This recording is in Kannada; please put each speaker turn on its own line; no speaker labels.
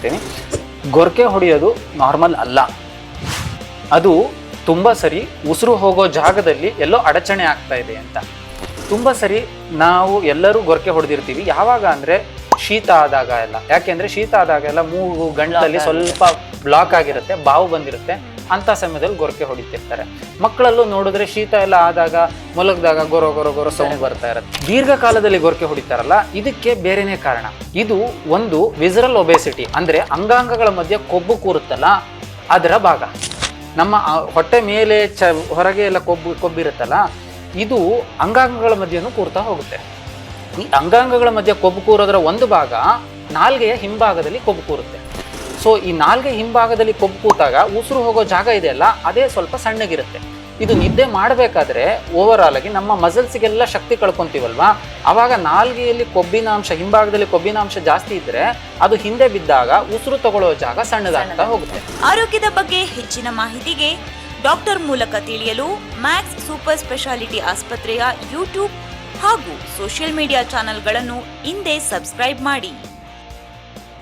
ಹೇಳ್ತೀನಿ. ಗೊರಕೆ ಹೊಡೆಯೋದು ನಾರ್ಮಲ್ ಅಲ್ಲ, ಅದು ತುಂಬ ಸರಿ ಉಸಿರು ಹೋಗೋ ಜಾಗದಲ್ಲಿ ಎಲ್ಲೋ ಅಡಚಣೆ ಆಗ್ತಾ ಇದೆ ಅಂತ. ತುಂಬ ಸರಿ ನಾವು ಎಲ್ಲರೂ ಗೊರಕೆ ಹೊಡೆದಿರ್ತೀವಿ. ಯಾವಾಗ ಅಂದರೆ ಶೀತ ಆದಾಗ ಎಲ್ಲ. ಯಾಕೆಂದರೆ ಶೀತ ಆದಾಗ ಎಲ್ಲ ಮೂಗು ಗಂಟಲಲ್ಲಿ ಸ್ವಲ್ಪ ಬ್ಲಾಕ್ ಆಗಿರುತ್ತೆ, ಬಾವು ಬಂದಿರುತ್ತೆ. ಅಂಥ ಸಮಯದಲ್ಲಿ ಗೊರಕೆ ಹೊಡಿತಿರ್ತಾರೆ. ಮಕ್ಕಳಲ್ಲೂ ನೋಡಿದ್ರೆ ಶೀತ ಎಲ್ಲ ಆದಾಗ ಮಲಗಿದಾಗ ಗೊರೋ ಗೊರೋ ಗೊರೋ ಸೌಂಡ್ ಬರ್ತಾ ಇರುತ್ತೆ. ದೀರ್ಘಕಾಲದಲ್ಲಿ ಗೊರಕೆ ಹೊಡಿತಾರಲ್ಲ, ಇದಕ್ಕೆ ಬೇರೆನೇ ಕಾರಣ. ಇದು ಒಂದು ವಿಸರಲ್ ಒಬೆಸಿಟಿ, ಅಂದರೆ ಅಂಗಾಂಗಗಳ ಮಧ್ಯೆ ಕೊಬ್ಬು ಕೂರುತ್ತಲ್ಲ ಅದರ ಭಾಗ. ನಮ್ಮ ಹೊಟ್ಟೆ ಮೇಲೆ ಹೊರಗೆ ಎಲ್ಲ ಕೊಬ್ಬಿರುತ್ತಲ್ಲ, ಇದು ಅಂಗಾಂಗಗಳ ಮಧ್ಯೆನೂ ಕೂರ್ತಾ ಹೋಗುತ್ತೆ. ಈ ಅಂಗಾಂಗಗಳ ಮಧ್ಯೆ ಕೊಬ್ಬು ಕೂರೋದರ ಒಂದು ಭಾಗ ನಾಲ್ಗೆಯ ಹಿಂಭಾಗದಲ್ಲಿ ಕೊಬ್ಬು ಕೂರುತ್ತೆ. ಸೊ ಈ ನಾಲ್ಗೆ ಹಿಂಭಾಗದಲ್ಲಿ ಕೊಬ್ಬು ಕೂತಾಗ ಉಸಿರು ಹೋಗೋ ಜಾಗ ಇದೆಯಲ್ಲ, ಅದೇ ಸ್ವಲ್ಪ ಸಣ್ಣಗಿರುತ್ತೆ. ಇದು ನಿದ್ದೆ ಮಾಡಬೇಕಾದ್ರೆ ಓವರ್ ಆಲ್ ಆಗಿ ನಮ್ಮ ಮಸಲ್ಸಿಗೆಲ್ಲ ಶಕ್ತಿ ಕಳ್ಕೊಂತೀವಲ್ವಾ, ಆವಾಗ ನಾಲ್ಗೆಯಲ್ಲಿ ಕೊಬ್ಬಿನಾಂಶ, ಹಿಂಭಾಗದಲ್ಲಿ ಕೊಬ್ಬಿನಾಂಶ ಜಾಸ್ತಿ ಇದ್ರೆ ಅದು ಹಿಂದೆ ಬಿದ್ದಾಗ ಉಸಿರು ತಗೊಳ್ಳೋ ಜಾಗ ಸಣ್ಣದಾಗ್ತಾ ಹೋಗುತ್ತೆ.
ಆರೋಗ್ಯದ ಬಗ್ಗೆ ಹೆಚ್ಚಿನ ಮಾಹಿತಿಗೆ ಡಾಕ್ಟರ್ ಮೂಲಕ ತಿಳಿಯಲು ಮ್ಯಾಕ್ಸ್ ಸೂಪರ್ ಸ್ಪೆಷಾಲಿಟಿ ಆಸ್ಪತ್ರೆಯ ಯೂಟ್ಯೂಬ್ ಹಾಗೂ ಸೋಷಿಯಲ್ ಮೀಡಿಯಾ ಚಾನೆಲ್ಗಳನ್ನು ಹಿಂದೆ ಸಬ್ಸ್ಕ್ರೈಬ್ ಮಾಡಿ.